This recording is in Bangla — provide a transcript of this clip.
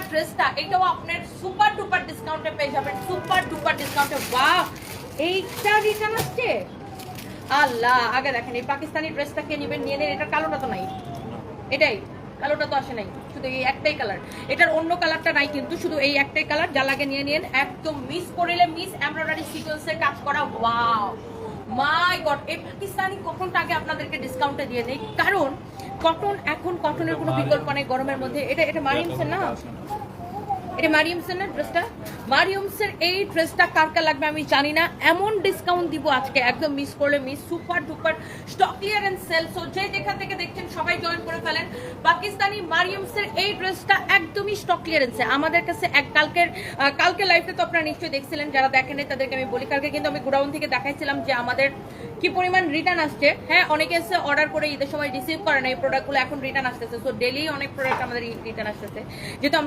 ড্রেসটা এটাও আপনার সুপার ডুপার ডিসকাউন্টে পেয়ে যাবেন, সুপার ডুপার ডিসকাউন্টে। বাহ, এইটা রিটার্ন আসছে। আল্লাহ, আগে দেখেন এই পাকিস্তানি ড্রেসটা কে নেবেন নিয়ে নেন। এটার কালোটা তো নাই, এটাই কালোটা তো আসে নাই, শুধু এই একটাই কালার। এটার অন্য কালারটা নাই কিন্তু, শুধু এই একটাই কালার। যা লাগে নিয়ে নিন, একদম মিস করিলে মিস। এমব্রয়ডারি সিকোয়েন্সের কাজ করা, ওয়াও মাই গড। এই পাকিস্তানি কটনটা আগে আপনাদেরকে ডিসকাউন্টে দিয়ে দেই, কারণ কটন এখন কটনের কোনো বিকল্প নেই গরমের মধ্যে। এটা মারিয়ামসের না, এটা মারিয়ামসের না ড্রেসটা। মারিয়ামসের এই ড্রেসটা কার কার লাগবে আমি জানি না, এমন ডিসকাউন্ট দিব আজকে, একদম মিস করলে miss. Super duper stock clearance sale. So যে যেখান থেকে দেখছেন সবাই জয়েন করে ফেলেন। পাকিস্তানি মারিয়ামসের এই ড্রেসটা একদমই স্টক ক্লিয়ারেন্সে আমাদের কাছে। কালকে লাইভে তো আপনারা নিশ্চয়ই দেখছিলেন, যারা দেখেন তাদেরকে আমি বলি, কালকে কিন্তু আমি গোডাউন থেকে দেখাইছিলাম যে আমাদের কি পরিমাণ রিটার্ন আসছে। হ্যাঁ, অনেকে এসে অর্ডার করে ঈদের সময় রিসিভ করে না এই প্রোডাক্টগুলো, এখন রিটার্ন আসতেছে। সো ডেলি অনেক প্রোডাক্ট আমাদের রিটার্ন আসতেছে, যেহেতু